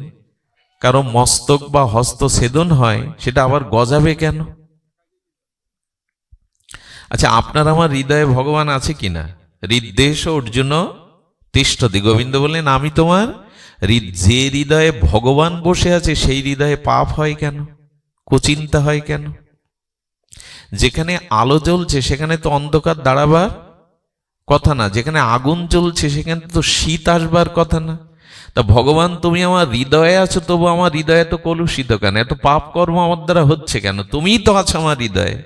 Speaker 1: কারো মস্তক বা হস্ত ছেদন হয়, সেটা আবার গজাবে কেন? আচ্ছা, আপনার আমার হৃদয়ে ভগবান আছে কিনা? হৃদ্দেশ অর্জুন তিষ্ঠতি, গোবিন্দ বললেন আমি তোমার যে হৃদয়ে ভগবান বসে আছে সেই হৃদয়ে পাপ হয় কেন, কুচিন্তা হয় কেন? যেখানে আলো জ্বলছে সেখানে তো অন্ধকার দাঁড়াবার কথা না, যেখানে আগুন জ্বলছে সেখানে তো শীত আসবার কথা না। তা ভগবান তুমি আমার হৃদয়ে আছো, তবু আমার হৃদয়ে তো কলুষিত কেন? এত পাপ কর্ম আমার দ্বারা হচ্ছে কেন? তুমিই তো আছো আমার হৃদয়ে।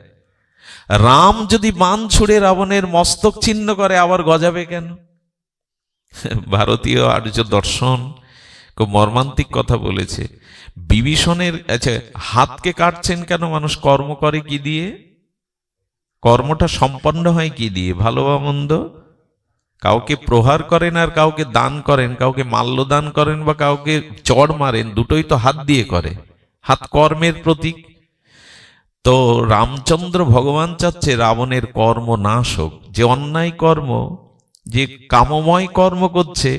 Speaker 1: রাম যদি বাণ ছুড়ে রাবণের মস্তক ছিন্ন করে, আবার গজাবে কেন? ভারতীয় আর্য দর্শন খুব মর্মান্তিক কথা বলেছে। বিভীষণের হাতকে কাটছেন কেন? মানুষ কর্ম করে কি দিয়ে? কর্মটা সম্পন্ন হয় কি দিয়ে? ভালো বা মন্দ, কাউকে প্রহার করেন আর কাউকে দান করেন, কাউকে মাল্য দান করেন বা কাউকে চড় মারেন, দুটোই তো হাত দিয়ে করে। হাত কর্মের প্রতীক। তো রামচন্দ্র ভগবান চাচ্ছে রাবণের কর্ম নাশ হোক। যে অন্যায় কর্ম, যে কামময় কর্ম করছে,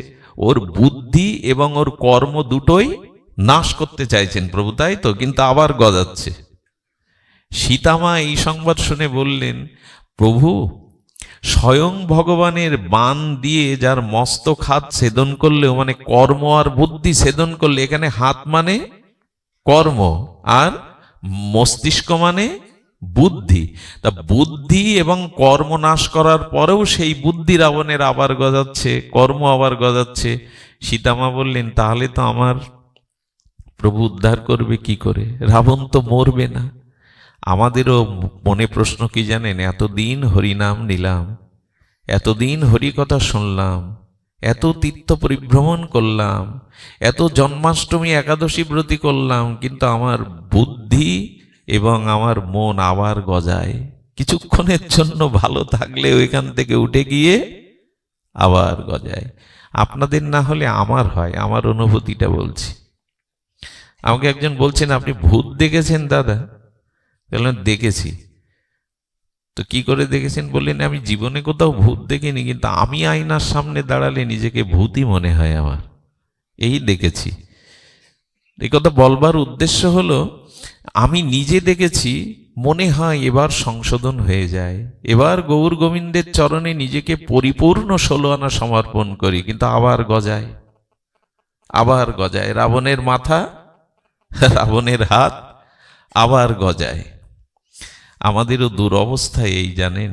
Speaker 1: ওর বুদ্ধি এবং ওর কর্ম দুটোই নাশ করতে চাইছেন প্রভু, তাই তো? কিন্তু আবার গজাচ্ছে। সীতামা এই সংবাদ শুনে বললেন, প্রভু স্বয়ং ভগবানের বাণ দিয়ে যার মস্তক হাত ছেদন করলেও, মানে কর্ম আর বুদ্ধি ছেদন করলে, এখানে হাত মানে কর্ম আর মস্তিষ্ক মানে বুদ্ধি। তা বুদ্ধি এবং কর্ম নাশ করার পরেও সেই বুদ্ধি রাবণের আবার গজাচ্ছে, কর্ম আবার গজাচ্ছে। সীতামা বললেন, তাহলে তো আমার প্রভু উদ্ধার করবে কি করে? রাবণ তো মরবে না। আমাদেরও মনে প্রশ্ন কি জানেন? এতদিন হরিনাম নিলাম, এতদিন হরিকথা শুনলাম, এত তীর্থ পরিভ্রমণ করলাম, এত জন্মাষ্টমী একাদশী ব্রতী করলাম, কিন্তু আমার বুদ্ধি এবং আমার মন আবার গজায়। কিছুক্ষণের জন্য ভালো থাকলে ওইখান থেকে উঠে গিয়ে আবার গজায়। আপনাদের না হলে আমার হয়, আমার অনুভূতিটা বলছি। আমাকে একজন বলছেন, আপনি ভূত দেখেছেন দাদা? বললেন দেখেছি। তো কি করে দেখেছেন? বললেন আমি জীবনে কোথাও ভূত দেখিনি, কিন্তু আমি আয়নার সামনে দাঁড়ালে নিজেকে ভূতই মনে হয় আমার, এই দেখেছি। এই কথা বলবার উদ্দেশ্য হলো, আমি নিজে দেখেছি, মনে হয় এবার সংশোধন হয়ে যায়, এবার গৌর গোবিন্দের চরণে নিজেকে পরিপূর্ণ 16 আনা সমর্পণ করি, কিন্তু আবার গজায়, আবার গজায়। রাবণের মাথা, রাবণের হাত আবার গজায়। আমাদেরও দুরবস্থা এই, জানেন?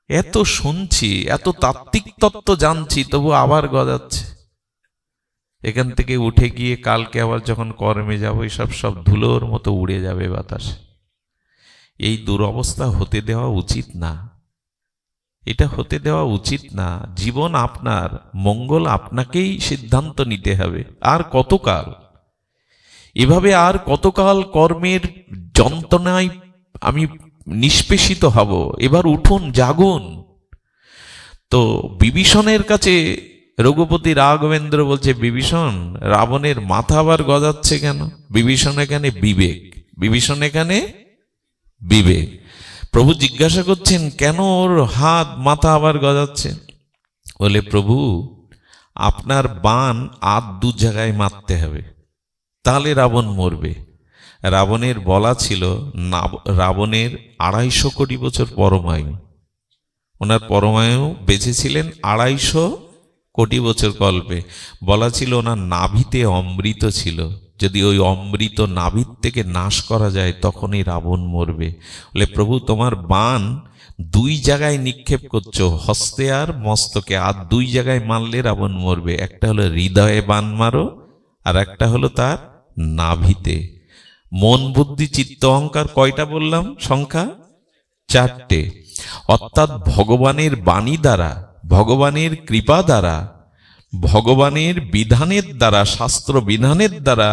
Speaker 1: এত শুনছি, এত তাত্ত্বিক তত্ত্ব জানছি, তবু আবার গজাচ্ছে। এখান থেকে উঠে গিয়ে কালকে আবার যখন কর্মে যাব, সব ধুলোর মতো উড়ে যাবে বাতাসে। এই দুরবস্থা হতে দেওয়া উচিত না, এটা হতে দেওয়া উচিত না। জীবন আপনার, মঙ্গল আপনাকেই সিদ্ধান্ত নিতে হবে। আর কতকাল এভাবে, আর কতকাল কর্মের যন্ত্রণায় আমি নিষ্পেষিত হব? এবার উঠুন, জাগুন। তো বিভীষণের কাছে রঘুপতি রাঘবেন্দ্র বলছে, বিভীষণ রাবণের মাথা আবার গজাচ্ছে কেন? বিভীষণ এখানে বিবেক, বিভীষণ এখানে বিবেক। প্রভু জিজ্ঞাসা করছেন, কেন ওর হাত মাথা আবার গজাচ্ছে? বলে, প্রভু আপনার বাণ আর 2 জায়গায় মারতে হবে, তাহলে রাবণ মরবে। রাবণের বলা ছিল, রাবণের 250 কোটি বছর পরমায়ু। ওনার পরমায়ু বেঁচেছিলেন 250 কোটি বছর কল্পে। বলা ছিল ওনার নাভিতে অমৃত ছিল, যদি ওই অমৃত নাভির থেকে নাশ করা যায় তখনই রাবণ মরবে। বলে, প্রভু তোমার বাণ 2 জায়গায় নিক্ষেপ করছো, হস্তে আর মস্তকে, আর 2 জায়গায় মারলে রাবণ মরবে। একটা হলো হৃদয়ে বাণ মারো, আর একটা হলো তার নাভিতে। মন বুদ্ধি চিত্ত অহংকার কয়টা বললাম? সংখ্যা 4টে। অর্থাৎ ভগবানের বাণী দ্বারা, ভগবানের কৃপা দ্বারা, ভগবানের বিধানের দ্বারা, শাস্ত্র বিধানের দ্বারা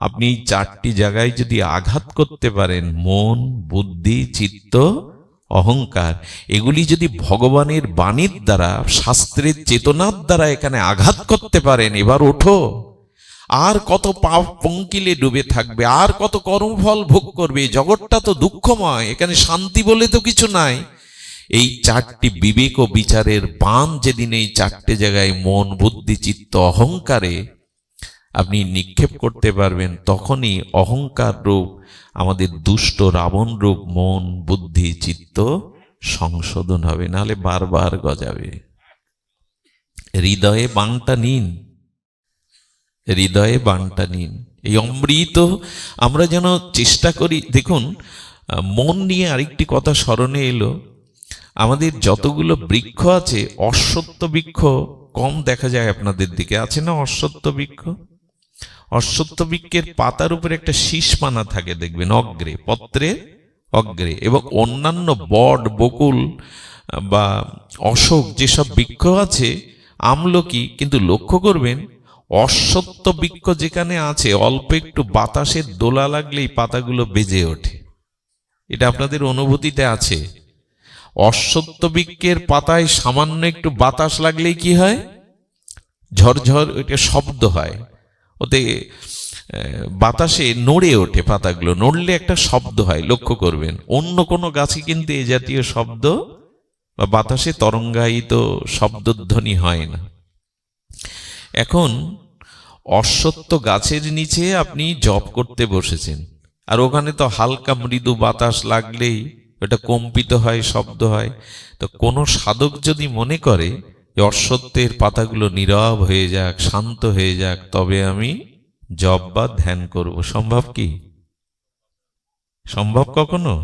Speaker 1: আপনি 4টি জায়গায় যদি আঘাত করতে পারেন, মন বুদ্ধি চিত্ত অহংকার, এগুলি যদি ভগবানের বাণীর দ্বারা, শাস্ত্রের চেতনার দ্বারা এখানে আঘাত করতে পারেন, এবার ওঠো। আর কত পাপ পঙ্কিলে ডুবে থাকবে, আর কত কর্মফল ভোগ করবে। জগৎটা তো দুঃখময়, এখানে শান্তি বলে তো কিছু নাই। এই চারটি বিবেক ও বিচারের বান যেদিন এই চারটে জায়গায় মন, বুদ্ধি, চিত্ত, অহংকারে আপনি নিক্ষেপ করতে পারবেন, তখনই অহংকার রূপ আমাদের দুষ্ট রাবণ রূপ মন, বুদ্ধি, চিত্ত সংশোধন হবে, নাহলে বারবার গজাবে। হৃদয়ে বাণটা নিন, হৃদয়ে বাণটা নিন। এই অমৃত আমরা যেন চেষ্টা করি। দেখুন, মন নিয়ে আরেকটি কথা স্মরণে এলো। আমাদের যতগুলো বৃক্ষ আছে, অশ্বত্থ বৃক্ষ কম দেখা যায় আপনাদের দিকে, আছে না অশ্বত্থ বৃক্ষ? অশ্বত্থ বৃক্ষের পাতার উপরে একটা শীষপানা থাকে দেখবেন, অগ্রে, পত্রে অগ্রে। এবং অন্যান্য বট, বকুল বা অশোক যেসব বৃক্ষ আছে, আমলকি, কিন্তু লক্ষ্য করবেন অশ্বত্থ বৃক্ষ যেখানে আছে, অল্প একটু বাতাসের দোলা লাগলেই পাতাগুলো বেজে ওঠে। এটা আপনাদের অনুভূতিতে আছে? অশ্বত্থ বৃক্ষের পাতায় সামান্য একটু বাতাস লাগলেই কি হয়? ঝরঝর ওইটা শব্দ হয়, ওতে বাতাসে নড়ে ওঠে, পাতাগুলো নড়লে একটা শব্দ হয়, লক্ষ্য করবেন। অন্য কোনো গাছে কিন্তু এ জাতীয় শব্দ বা বাতাসে তরঙ্গায়িত শব্দধ্বনি হয় না। এখন অশ্বত্থ গাছের নিচে আপনি জপ করতে বসেছেন, আর ওখানে তো হালকা মৃদু বাতাস লাগলেই ওটা কম্পিত হয়, শব্দ হয়। তো কোনো সাধক যদি মনে করে যে অশ্বত্থের পাতাগুলো নীরব হয়ে যাক, শান্ত হয়ে যাক, তবে আমি জপ বা ধ্যান করব, সম্ভব কি? সম্ভব কখনো?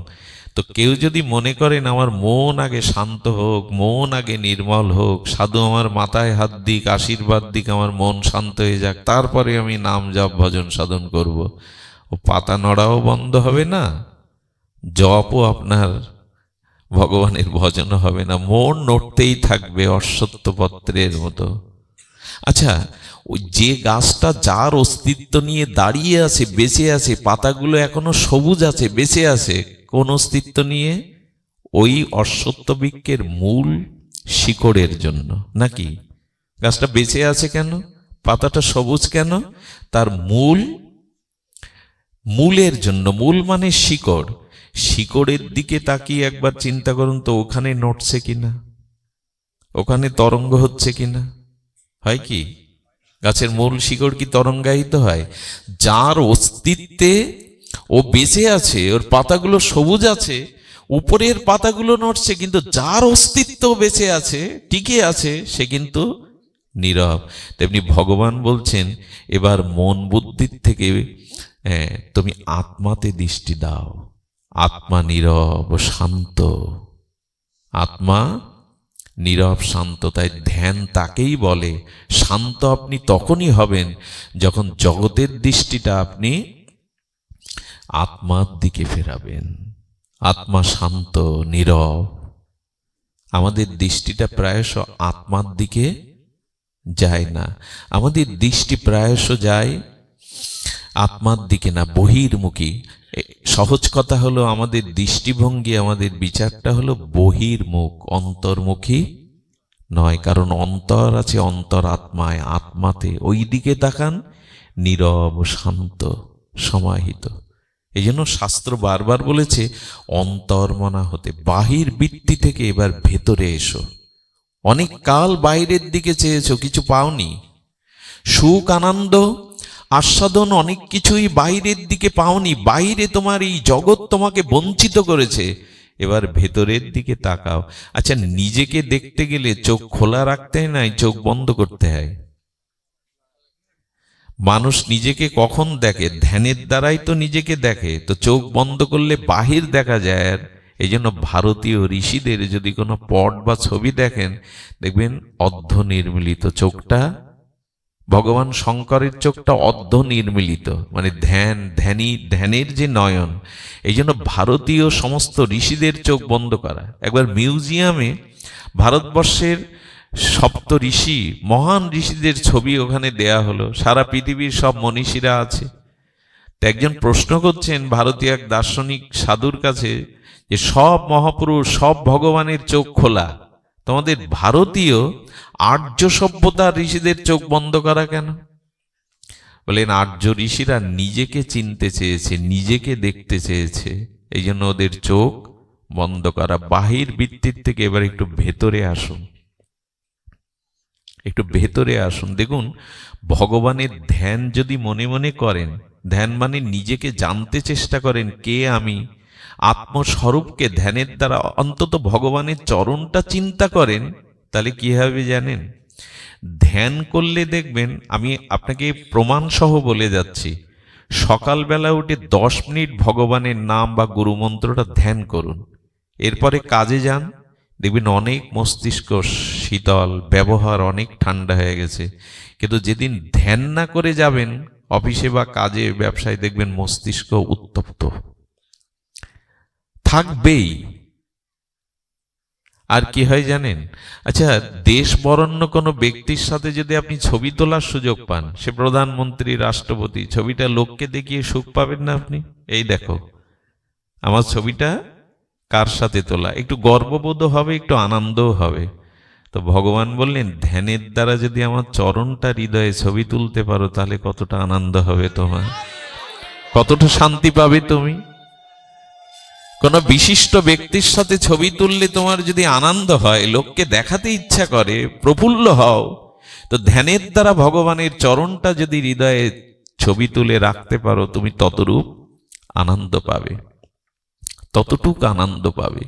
Speaker 1: তো কেউ যদি মনে করেন আমার মন আগে শান্ত হোক, মন আগে নির্মল হোক, সাধু আমার মাথায় হাত দিক, আশীর্বাদ দিক, আমার মন শান্ত হয়ে যাক, তারপরে আমি নাম জপ ভজন সাধন করব, ও পাতা নড়াও বন্ধ হবে না, জপও আপনার ভগবানের ভজন হবে না, মন নড়তেই থাকবে অশ্বত্থ পত্রের মতো। আচ্ছা, ওই যে গাছটা যার অস্তিত্ব নিয়ে দাঁড়িয়ে আছে, বেঁচে আছে, পাতাগুলো এখনো সবুজ আছে, বেঁচে আছে, কোন অস্তিত্ব নিয়ে? ওই অশ্বত্থ বৃক্ষের মূল শিকড়ের জন্য, নাকি? গাছটা বেঁচে আছে কেন, পাতাটা সবুজ কেন? তার মূলের জন্য। মূল মানে শিকড়। শিকড়ের দিকে তাকিয়ে একবার চিন্তা করুন তো, ওখানে নড়ছে কিনা, ওখানে তরঙ্গ হচ্ছে কিনা? হয় কি? গাছের মূল শিকড় কি তরঙ্গায়িত হয়? যার অস্তিত্বে ও বেঁচে আছে, ওর পাতাগুলো সবুজ আছে, উপরের পাতাগুলো নড়ছে, কিন্তু যার অস্তিত্ব বেঁচে আছে, টিকে আছে, সে কিন্তু নীরব। তেমনি ভগবান বলছেন, এবার মন বুদ্ধির থেকে তুমি আত্মাতে দৃষ্টি দাও। আত্মা নীরব ও শান্ত, আত্মা নীরব শান্ত। তাই ধ্যান তাকেই বলে। শান্ত আপনি তখনই হবেন যখন জগতের দৃষ্টিটা আপনি আত্মার দিকে ফেরাবেন। আত্মা শান্ত, নীরব। আমাদের দৃষ্টিটা প্রায়শ আত্মার দিকে যায় না, আমাদের দৃষ্টি প্রায়শ যায় আত্মার দিকে না, বহির্মুখী। সহজ কথা হলো, আমাদের দৃষ্টিভঙ্গি, আমাদের বিচারটা হলো বহির্মুখ, অন্তর্মুখী নয়। কারণ অন্তর আছে অন্তর আত্মায়, আত্মাতে। ওই দিকে তাকান, নীরব, শান্ত, সমাহিত। এই জন্য শাস্ত্র বারবার বলেছে অন্তর্মনা হতে, বাহির বৃত্তি থেকে এবার ভেতরে এসো। অনেক কাল বাইরের দিকে চেয়েছো, কিছু পাওনি। সুখ, আনন্দ, আস্বাদন অনেক কিছুই বাইরের দিকে পাওনি। বাইরে তোমার এই জগৎ তোমাকে বঞ্চিত করেছে। এবার ভেতরের দিকে তাকাও। আচ্ছা, নিজেকে দেখতে গেলে চোখ খোলা রাখতে হয়, নাই চোখ বন্ধ করতে হয়? মানুষ নিজেকে কখন দেখে? ধ্যানের দ্বারাই তো নিজেকে দেখে। তো চোখ বন্ধ করলে বাহির দেখা যায়। আর এই জন্য ভারতীয় ঋষিদের যদি কোনো পট বা ছবি দেখেন, দেখবেন অর্ধ নির্মিলিত চোখটা। ভগবান শঙ্করের চোখটা অর্ধ নির্মিলিত, মানে ধ্যানের যে নয়ন। এই জন্য ভারতীয় সমস্ত ঋষিদের চোখ বন্ধ করা। একবার মিউজিয়ামে ভারতবর্ষের সপ্ত ঋষি, মহান ঋষিদের ছবি ওখানে দেয়া হলো। সারা পৃথিবীর সব মনীষীরা আছে। তো একজন প্রশ্ন করছেন ভারতীয় এক দার্শনিক সাধুর কাছে যে সব মহাপুরুষ, সব ভগবানের চোখ খোলা, তোমাদের ভারতীয় আর্য সভ্যতার ঋষিদের চোখ বন্ধ করা কেন? বলেন আর্য ঋষিরা নিজেকে চিনতে চেয়েছে, নিজেকে দেখতে চেয়েছে, এই জন্য ওদের চোখ বন্ধ করা। বাহির বৃত্তির থেকে এবার একটু ভেতরে আসুন, একটু ভেতরে আসুন। দেখুন, ভগবানের ধ্যান যদি মনে মনে করেন, ধ্যান মানে নিজেকে জানতে চেষ্টা করেন, কে আমি, আত্মস্বরূপকে ধ্যানের দ্বারা অন্তত ভগবানের চরণটা চিন্তা করেন, তাহলে কি হবে জানেন? ধ্যান করলে দেখবেন, আমি আপনাকে প্রমাণ সহ বলে যাচ্ছি, সকালবেলা উঠে 10 মিনিট ভগবানের নাম বা গুরু মন্ত্রটা ধ্যান করুন, এরপরে কাজে যান, দেখবেন অনেক মস্তিষ্ক শীতল, ব্যবহার অনেক ঠান্ডা হয়ে গেছে। কিন্তু যেদিন ধ্যান না করে যাবেন অফিসে বা কাজে ব্যবসায়, দেখবেন মস্তিষ্ক উত্তপ্ত থাকবেই। আর কি হয় জানেন? আচ্ছা, দেশ বরণ্য কোনো ব্যক্তির সাথে যদি আপনি ছবি তোলার সুযোগ পান, সে প্রধানমন্ত্রী, রাষ্ট্রপতি, ছবিটা লোককে দেখিয়ে সুখ পাবেন না আপনি? এই দেখো আমার ছবিটা কার সাথে তোলা, একটু গর্ববোধ হবে, একটু আনন্দও হবে। তো ভগবান বললেন, ধ্যানের দ্বারা যদি আমার চরণটা হৃদয়ে ছবি তুলতে পারো, তাহলে কতটা আনন্দ হবে তোমার, কতটা শান্তি পাবে তুমি। কোন বিশিষ্ট ব্যক্তির সাথে ছবি তুললে তোমার যদি আনন্দ হয়, লোককে দেখাতে ইচ্ছা করে, প্রফুল্ল হও, তো ধ্যানের দ্বারা ভগবানের চরণটা যদি হৃদয়ে ছবি তুলে রাখতে পারো, তুমি ততরূপ আনন্দ পাবে, ততটুক আনন্দ পাবে।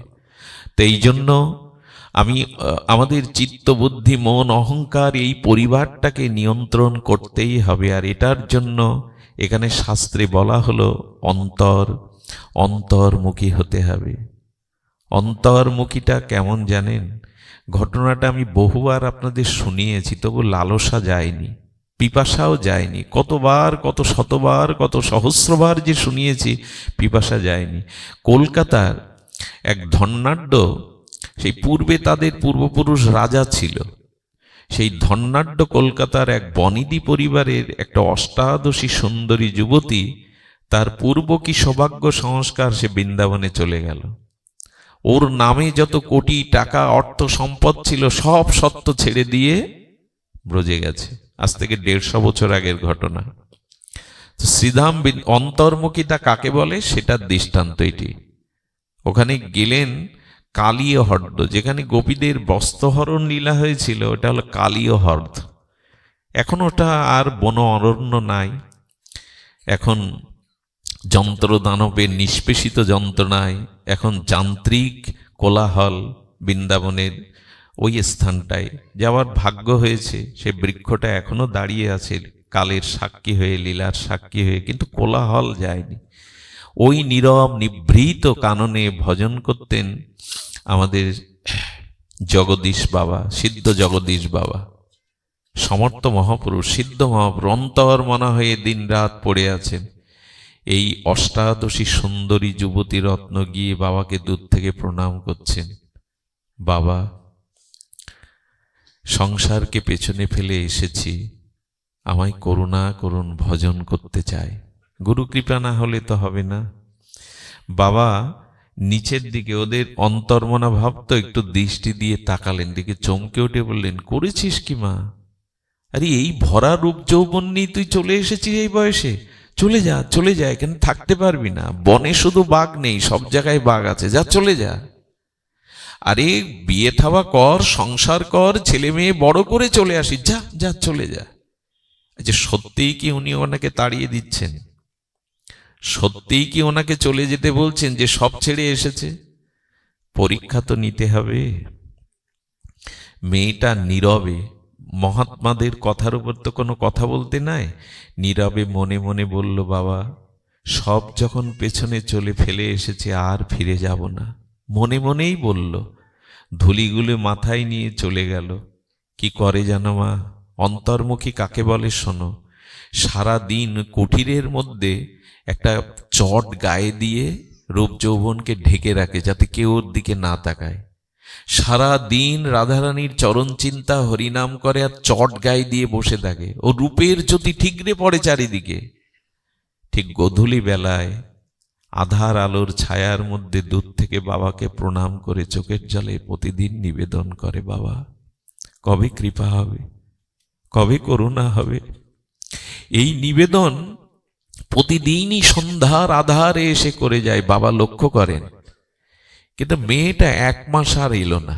Speaker 1: তো এই জন্য আমাদের চিত্ত, বুদ্ধি, মন, অহংকার, এই পরিবারটাকে নিয়ন্ত্রণ করতেই হবে। আর এটার জন্য এখানে শাস্ত্রে বলা হলো অন্তর্মুখী হতে হবে। অন্তর্মুখীটা কেমন জানেন? ঘটনাটা আমি বহুবার আপনাদের শুনিয়েছি, তবু লালসা যায়নি, পিপাসাও যায়নি। কতবার, কত শতবার, কত সহস্রবার যে শুনিয়েছি, পিপাসা যায়নি। কলকাতার এক ধনাঢ্য, সেই পূর্বে তাদের পূর্বপুরুষ রাজা ছিল, সেই ধনাঢ্য কলকাতার এক বনিদি পরিবারের একটা অষ্টাদশী সুন্দরী যুবতী, তার পূর্ব কি সৌভাগ্য সংস্কার, সে বৃন্দাবনে চলে গেল। ওর নামে যত কোটি টাকা, অর্থ, সম্পদ ছিল, সব সত্ত্ব ছেড়ে দিয়ে ব্রজে গেছে। আজ থেকে 150 বছর আগের ঘটনা। তো শ্রীধাম অন্তর্মুখিতা কাকে বলে সেটার দৃষ্টান্ত এটি। ওখানে গেলেন কালীয় হ্রদ, যেখানে গোপীদের বস্ত্রহরণ লীলা হয়েছিল, ওটা হলো কালীয় হ্রদ। এখন ওটা আর বন অরণ্য নাই, এখন যন্ত্র দানবের নিষ্পেষিত যন্ত্রণায়, এখন যান্ত্রিক কোলাহল। বৃন্দাবনের ওই স্থানটায় যাওয়ার ভাগ্য হয়েছে, সে বৃক্ষটা এখনো দাঁড়িয়ে আছে, কালের সাক্ষী হয়ে, লীলার সাক্ষী হয়ে, কিন্তু কোলাহল যায়নি। ওই নীরব নিভৃত কাননে ভজন করতেন আমাদের জগদীশ বাবা, সিদ্ধ জগদীশ বাবা, সমর্থ মহাপুরুষ, সিদ্ধ মহাপুরুষ, অন্তর মনা হয়ে দিন রাত পড়ে আছেন। এই অষ্টাদশী সুন্দরী যুবতী রত্ন গিয়ে বাবাকে দূর থেকে প্রণাম করছেন। বাবা, সংসারকে পেছনে ফেলে এসেছি, আমায় করুণা করুন, ভজন করতে চাই। গুরু কৃপা না হলে তো হবে না। বাবা নিচের দিকে, ওদের অন্তর্মনা ভাব তো, একটু দৃষ্টি দিয়ে তাকালেন, দিকে চমকে উঠে বললেন, করেছিস কি মা? আরে এই ভরা রূপ যৌবন নিয়ে তুই চলে এসেছিস এই বয়সে? চলে যা, চলে যা, এখানে থাকতে পারবি না। বনে শুধু বাঘ নেই, সব জায়গায় বাঘ আছে, যা চলে যা। আরে বিয়ে থাওয়া কর, সংসার কর, ছেলে মেয়ে বড় করে চলে আসিস, যা যা, চলে যা। যে সত্যিই কি উনি ওনাকে তাড়িয়ে দিচ্ছেন? সত্যিই কি ওনাকে চলে যেতে বলছেন, যে সব ছেড়ে এসেছে? পরীক্ষা তো নিতে হবে। মেয়েটা নীরবে, মহাত্মাদের কথার উপর তো কোনো কথা বলতে নাই, নীরবে মনে মনে বলল, বাবা সব যখন পেছনে চলে ফেলে এসেছে, আর ফিরে যাব না। মনে মনেই বলল, ধুলিগুলো মাথায় নিয়ে চলে গেল। কি করে জানো মা? অন্তর্মুখী কাকে বলে শোনো। সারা দিন কুঠিরের মধ্যে একটা চট গায়ে দিয়ে রূপ যৌবনকে ঢেকে রাখে, যাতে কেউ ওর দিকে না তাকায়। সারা দিন রাধারানীর চরণ চিন্তা, হরিনাম করে, আর চট গায়ে দিয়ে বসে থাকে। ও রূপের জ্যোতি ঠিকরে পড়ে চারিদিকে। ঠিক গোধূলি বেলায় আধার আলোর ছায়ার মধ্যে দূর থেকে বাবাকে প্রণাম করে চোখের জলে প্রতিদিন নিবেদন করে, বাবা কবে কৃপা হবে, কবে করুণা হবে। এই নিবেদন প্রতিদিনই সন্ধ্যার আধারে এসে করে যায়, বাবা লক্ষ্য করেন। কিন্তু মেয়েটা 1 মাস আর এলো না।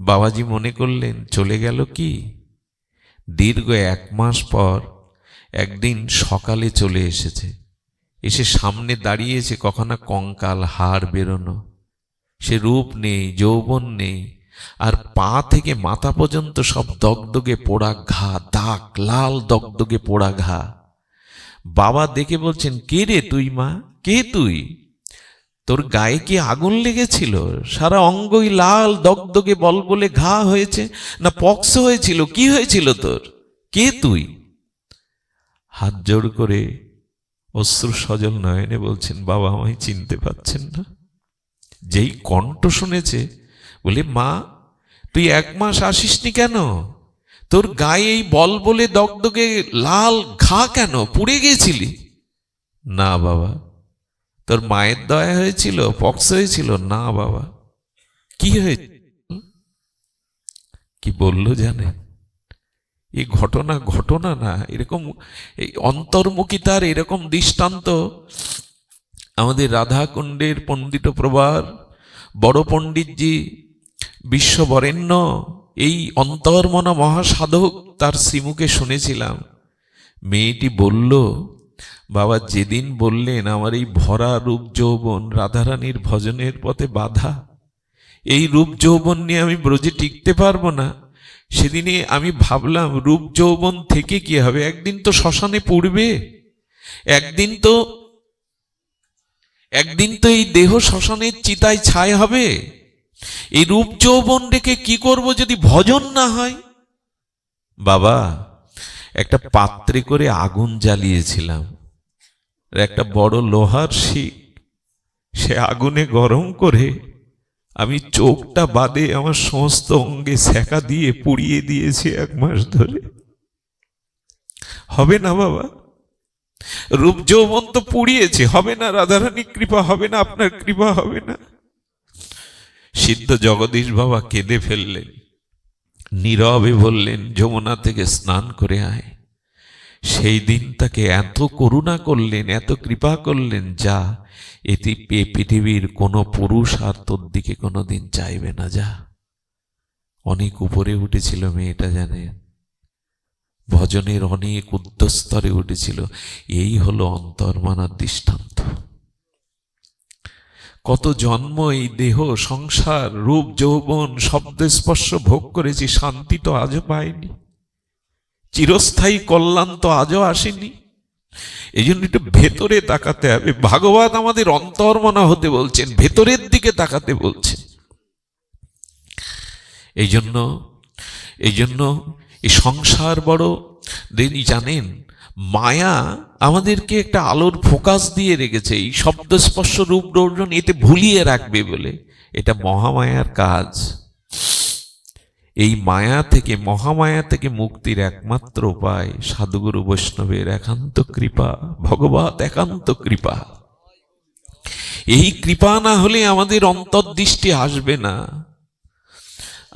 Speaker 1: বাবাজি মনে করলেন চলে গেল কি। দীর্ঘ 1 মাস পর একদিন সকালে চলে এসেছে, এসে সামনে দাঁড়িয়েছে, কখনো কঙ্কাল হাড় বেরোনো, সে রূপ নেই, যৌবন নেই, আর পা থেকে মাথা পর্যন্ত সব দগদগে পোড়া ঘা, দাগ, লাল দগদগে পোড়া ঘা। বাবা দেখে বলছেন, কে রে তুই মা, কে তুই? তোর গায়ে কি আগুন লেগেছিল? সারা অঙ্গই লাল দগদগে বলবলে ঘা হয়েছে, না পক্স হয়েছিল? কি হয়েছিল তোর? কে তুই? হাত জোড় করে অশ্রু সজল নয়নে বলছেন, বাবা আমায় চিনতে পারছেন না। যেই কণ্ঠ শুনেছে, বলে, মা তুই 1 মাস আসিসনি কেন? তোর গায়ে এই বলবলে দগদগে লাল ঘা কেন? পুড়ে গেছিলি? না বাবা। তোর মায়ের দয়া হয়েছিল? পক্স হয়েছিল? না বাবা। কি হয়েছিল? কি বললো জানেন? এই ঘটনা না, এরকম এই অন্তর্মুখিতার এরকম দৃষ্টান্ত আমাদের রাধাকুণ্ডের পণ্ডিত প্রভার বড় পণ্ডিতজি বিশ্ববরেণ্য এই অন্তর্মনা মহাসাধক তার শ্রীমুখে শুনেছিলাম। মেয়েটি বলল, বাবা যেদিন বললেন আমার এই ভরা রূপ যৌবন রাধারানীর ভজনের পথে বাধা, এই রূপ যৌবন নিয়ে আমি ব্রজে টিকতে পারবো না, সেদিনে আমি ভাবলাম রূপ যৌবন থেকে কি হবে? একদিন তো শ্মশানে পুড়বে, একদিন তো এই দেহ শ্মশানের চিতায় ছাই হবে। এই রূপ যৌবন রেখে কি করব যদি ভজন না হয়? বাবা একটা পাত্রে করে আগুন জ্বালিয়েছিলাম, একটা বড় লোহার শিক, সে আগুনে গরম করে আমি চোখটা বাদে আমার সমস্ত অঙ্গে সেকা দিয়ে পুড়িয়ে দিয়েছি 1 মাস ধরে। হবে না বাবা, রূপ যৌবন তো পুড়িয়েছে, হবে না। রাধারানী কৃপা হবে না, আপনার কৃপা হবে না। সিদ্ধ জগদীশ বাবা কেঁদে ফেললেন, নীরবে বললেন, যমুনা থেকে স্নান করে আয়। সেই দিন তাকে এত করুণা করলেন, এত কৃপা করলেন, যা এটি পৃথিবীর কোনো পুরুষ আর তোর দিকে কোনোদিন চাইবে না, যা। অনেক উপরে উঠেছিল মেয়েটা, জানেন, ভজনের অনেক উচ্চস্তরে উঠেছিল। এই হলো অন্তর্মনার দৃষ্টান্ত। কত জন্ম এই দেহ সংসার রূপ যৌবন শব্দ স্পর্শ ভোগ করেছি, শান্তি তো আজও পাইনি, চিরস্থায়ী কল্যাণ তো আজও আসেনি। এই জন্য একটু ভেতরে তাকাতে হবে। ভাগবত আমাদের অন্তর্মনা হতে বলছেন, ভেতরের দিকে তাকাতে বলছেন। এই জন্য এই সংসার বড় দেনি, জানেন, মায়া আমাদেরকে একটা আলোর ফোকাস দিয়ে রেখেছে, এই শব্দ স্পর্শ রূপ রঞ্জন এতে ভুলিয়ে রাখবে বলে। এটা মহামায়ার কাজ। এই মায়া থেকে, মহামায়া থেকে মুক্তির একমাত্র উপায় সাধুগুরু বৈষ্ণবের একান্ত কৃপা, ভগবত একান্ত কৃপা। এই কৃপা না হলে আমাদের অন্তর্দৃষ্টি আসবে না,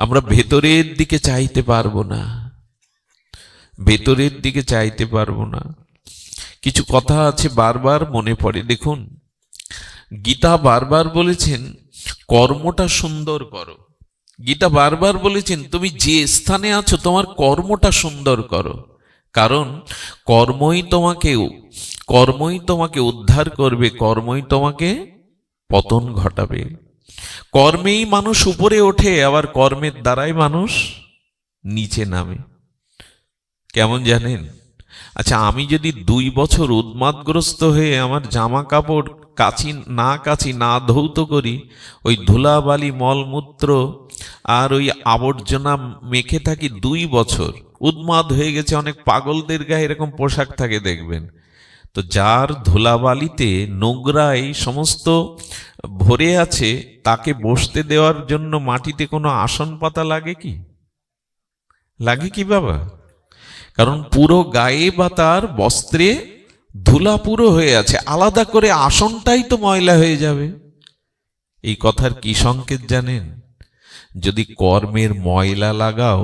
Speaker 1: আমরা ভেতরের দিকে চাইতে পারবো না, ভেতরের দিকে চাইতে পারবো না। কিছু কথা আছে বারবার মনে পড়ে। দেখুন, গীতা বারবার বলেছেন কর্মটা সুন্দর করো। গীতা বারবার বলেছেন তুমি যে স্থানে আছো তোমার কর্মটা সুন্দর করো, কারণ কর্মই তোমাকে উদ্ধার করবে, কর্মই তোমাকে পতন ঘটাবে। কর্মেই মানুষ উপরে ওঠে, আবার কর্মের দ্বারাই মানুষ নিচে নামে। কেমন জানেন? আচ্ছা, আমি যদি 2 বছর উন্মাদগ্রস্ত হয়ে আমার জামা কাপড় কাচি না ধৌত করি, ওই ধুলাবালি মলমূত্র আর ওই আবর্জনা মেখে থাকি 2 বছর, উন্মাদ হয়ে গেছে। অনেক পাগলদের গায়ে এরকম পোশাক থাকে দেখবেন। তো যার ধুলাবালিতে নোংরায় সমস্ত ভরে আছে, তাকে বসতে দেওয়ার জন্য মাটিতে কোনো আসন পাতা লাগে কি? লাগে কি বাবা? কারণ পুরো গায়ে বা তার বস্ত্রে ধুলা পুরো হয়ে আছে, আলাদা করে আসনটাই তো ময়লা হয়ে যাবে। এই কথার কি সংকেত জানেন? যদি কর্মের ময়লা লাগাও,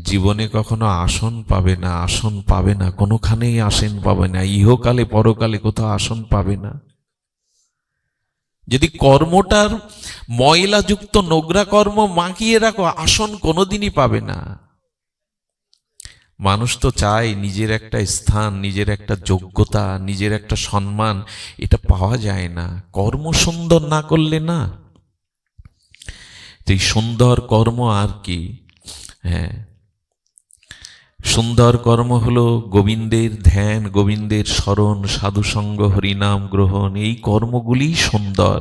Speaker 1: জীবনে কখনো আসন পাবে না, আসন পাবে না, কোনোখানেই আসন পাবে না, ইহকালে পরকালে কোথাও আসন পাবে না। যদি কর্মটার ময়লাযুক্ত নোংরা কর্ম মাখিয়ে রাখো, আসন কোনোদিনই পাবে না। মানুষ তো চায় নিজের একটা স্থান, নিজের একটা যোগ্যতা, নিজের একটা সম্মান, এটা পাওয়া যায় না কর্ম সুন্দর না করলে না। তো এই সুন্দর কর্ম আর কি? হ্যাঁ, সুন্দর কর্ম হলো গোবিন্দের ধ্যান, গোবিন্দের স্মরণ, সাধুসঙ্গ, হরিনাম গ্রহণ। এই কর্মগুলি সুন্দর।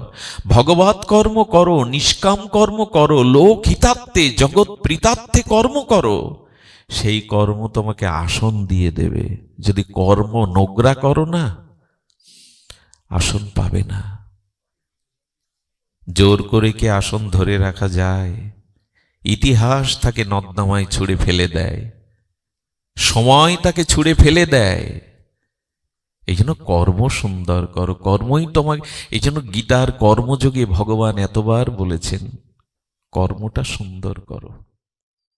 Speaker 1: ভগবৎ কর্ম করো, নিষ্কাম কর্ম করো, লোক হিতার্থে জগৎ প্রীতার্থে কর্ম করো, সেই কর্ম তোমাকে আসন দিয়ে দেবে। যদি কর্ম নোংরা করো না, আসন পাবে না। জোর করে কি আসন ধরে রাখা যায়? ইতিহাস তাকে নর্দমায় ছুঁড়ে ফেলে দেয়, সময় তাকে ছুঁড়ে ফেলে দেয়। এই জন্য কর্ম সুন্দর করো, কর্মই তোমাকে। এই জন্য গীতার কর্মযোগে ভগবান এতবার বলেছেন কর্মটা সুন্দর করো।